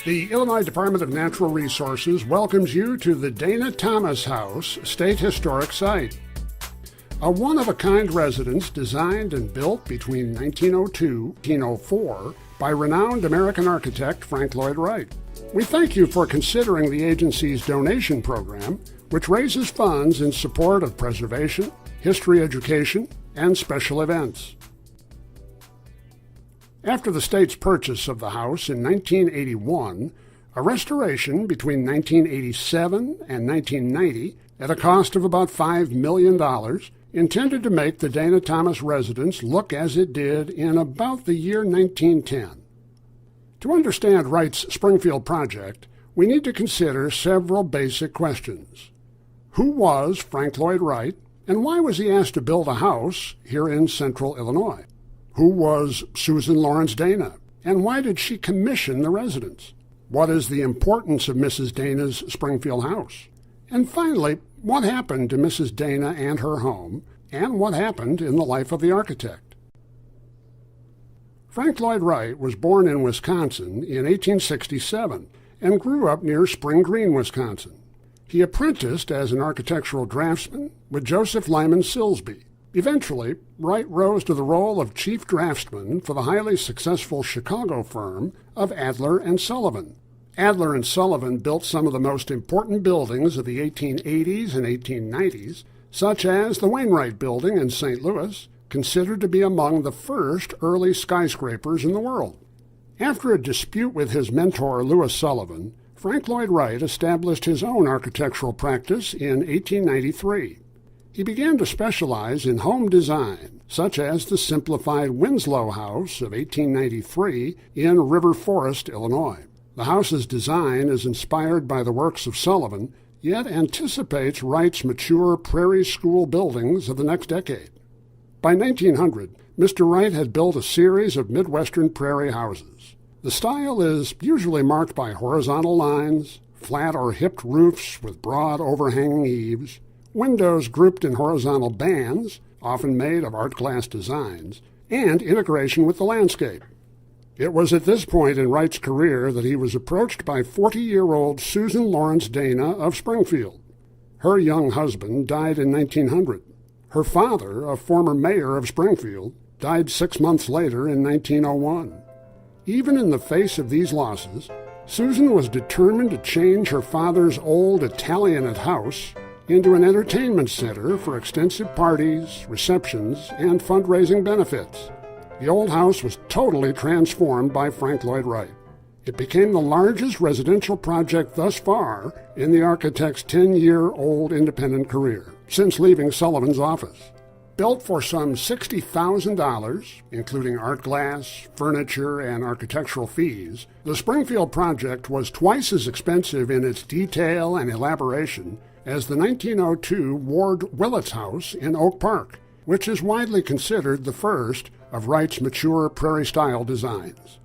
The Illinois Department of Natural Resources welcomes you to the Dana Thomas House State Historic Site. A one-of-a-kind residence designed and built between 1902 and 1904 by renowned American architect Frank Lloyd Wright. We thank you for considering the agency's donation program, which raises funds in support of preservation, history education, and special events. After the state's purchase of the house in 1981, a restoration between 1987 and 1990 at a cost of about $5 million intended to make the Dana Thomas residence look as it did in about the year 1910. To understand Wright's Springfield project, we need to consider several basic questions. Who was Frank Lloyd Wright, and why was he asked to build a house here in central Illinois? Who was Susan Lawrence Dana, and why did she commission the residence? What is the importance of Mrs. Dana's Springfield house? And finally, what happened to Mrs. Dana and her home, and what happened in the life of the architect? Frank Lloyd Wright was born in Wisconsin in 1867 and grew up near Spring Green, Wisconsin. He apprenticed as an architectural draftsman with Joseph Lyman Silsby. Eventually, Wright rose to the role of chief draftsman for the highly successful Chicago firm of Adler and Sullivan. Adler and Sullivan built some of the most important buildings of the 1880s and 1890s, such as the Wainwright Building in St. Louis, considered to be among the first early skyscrapers in the world. After a dispute with his mentor Louis Sullivan, Frank Lloyd Wright established his own architectural practice in 1893. He began to specialize in home design, such as the simplified Winslow House of 1893 in River Forest, Illinois. The house's design is inspired by the works of Sullivan, yet anticipates Wright's mature prairie school buildings of the next decade. By 1900, Mr. Wright had built a series of Midwestern prairie houses. The style is usually marked by horizontal lines, flat or hipped roofs with broad overhanging eaves, windows grouped in horizontal bands, often made of art glass designs, and integration with the landscape. It was at this point in Wright's career that he was approached by 40-year-old Susan Lawrence Dana of Springfield. Her young husband died in 1900. Her father, a former mayor of Springfield, died 6 months later in 1901. Even in the face of these losses, Susan was determined to change her father's old Italianate house into an entertainment center for extensive parties, receptions, and fundraising benefits. The old house was totally transformed by Frank Lloyd Wright. It became the largest residential project thus far in the architect's 10-year-old independent career, since leaving Sullivan's office. Built for some $60,000, including art glass, furniture, and architectural fees, the Springfield project was twice as expensive in its detail and elaboration as the 1902 Ward Willets House in Oak Park, which is widely considered the first of Wright's mature prairie-style designs.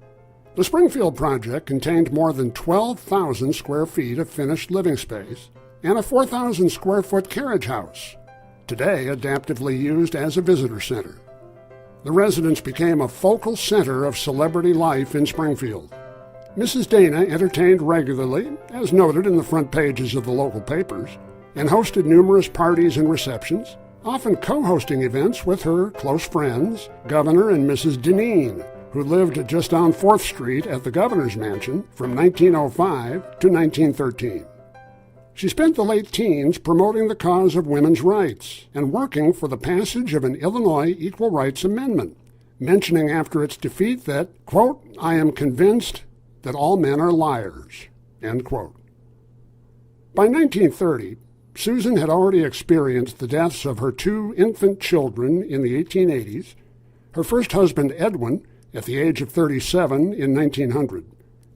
The Springfield project contained more than 12,000 square feet of finished living space and a 4,000 square foot carriage house, today adaptively used as a visitor center. The residence became a focal center of celebrity life in Springfield. Mrs. Dana entertained regularly, as noted in the front pages of the local papers, and hosted numerous parties and receptions, often co-hosting events with her close friends, Governor and Mrs. Dineen, who lived just on 4th Street at the Governor's Mansion from 1905 to 1913. She spent the late teens promoting the cause of women's rights and working for the passage of an Illinois Equal Rights Amendment, mentioning after its defeat that, quote, "I am convinced that all men are liars," end quote. By 1930, Susan had already experienced the deaths of her 2 infant children in the 1880s, her first husband Edwin at the age of 37 in 1900,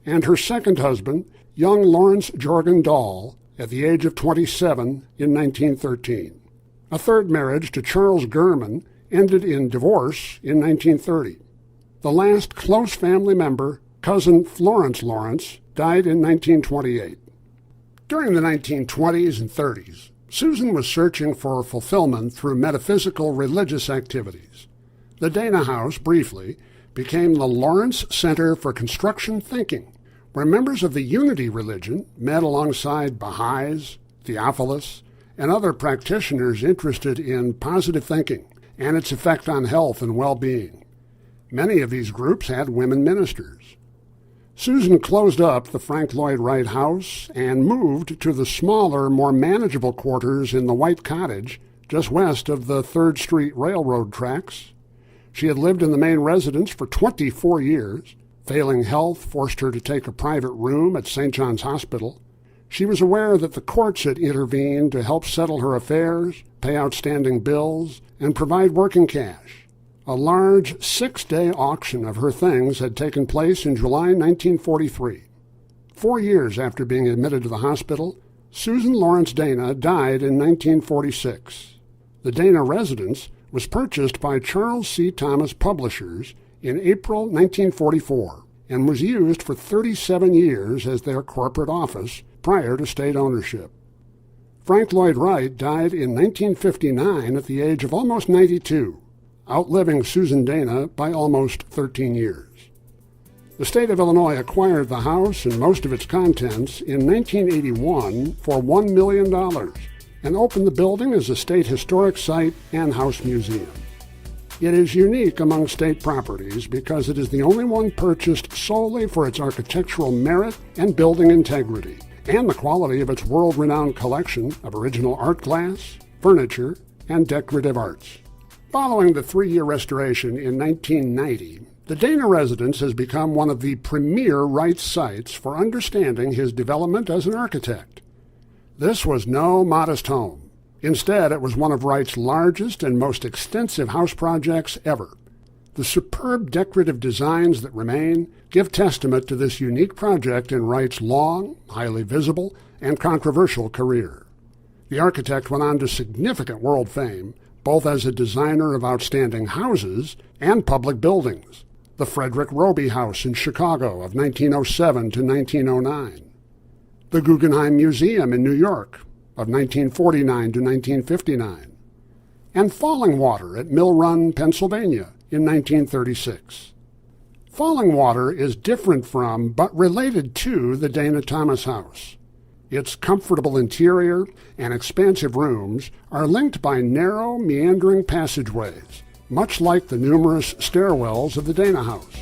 and her second husband, young Lawrence Jorgen Dahl, at the age of 27 in 1913. A third marriage to Charles Gurman ended in divorce in 1930. The last close family member, cousin Florence Lawrence, died in 1928. During the 1920s and 30s, Susan was searching for fulfillment through metaphysical religious activities. The Dana House, briefly, became the Lawrence Center for Construction Thinking, where members of the Unity religion met alongside Baha'is, Theophilis, and other practitioners interested in positive thinking and its effect on health and well-being. Many of these groups had women ministers. Susan closed up the Frank Lloyd Wright house and moved to the smaller, more manageable quarters in the White Cottage, just west of the 3rd Street Railroad tracks. She had lived in the main residence for 24 years. Failing health forced her to take a private room at St. John's Hospital. She was aware that the courts had intervened to help settle her affairs, pay outstanding bills, and provide working cash. A large 6-day auction of her things had taken place in July 1943. 4 years after being admitted to the hospital, Susan Lawrence Dana died in 1946. The Dana residence was purchased by Charles C. Thomas Publishers in April 1944 and was used for 37 years as their corporate office prior to state ownership. Frank Lloyd Wright died in 1959 at the age of almost 92, outliving Susan Dana by almost 13 years. The state of Illinois acquired the house and most of its contents in 1981 for $1 million and opened the building as a state historic site and house museum. It is unique among state properties because it is the only one purchased solely for its architectural merit and building integrity, and the quality of its world-renowned collection of original art glass, furniture, and decorative arts. Following the 3-year restoration in 1990, the Dana residence has become one of the premier Wright sites for understanding his development as an architect. This was no modest home. Instead, it was one of Wright's largest and most extensive house projects ever. The superb decorative designs that remain give testament to this unique project in Wright's long, highly visible, and controversial career. The architect went on to significant world fame, both as a designer of outstanding houses and public buildings. The Frederick Roby House in Chicago of 1907 to 1909. The Guggenheim Museum in New York of 1949 to 1959, and Fallingwater at Mill Run, Pennsylvania in 1936. Fallingwater is different from, but related to, the Dana Thomas House. Its comfortable interior and expansive rooms are linked by narrow, meandering passageways, much like the numerous stairwells of the Dana House.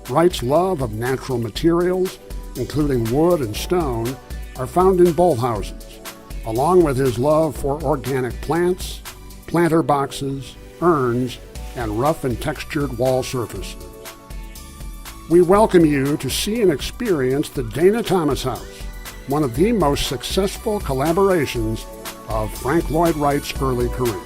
Wright's love of natural materials, including wood and stone, are found in both houses, along with his love for organic plants, planter boxes, urns, and rough and textured wall surfaces. We welcome you to see and experience the Dana Thomas House, one of the most successful collaborations of Frank Lloyd Wright's early career.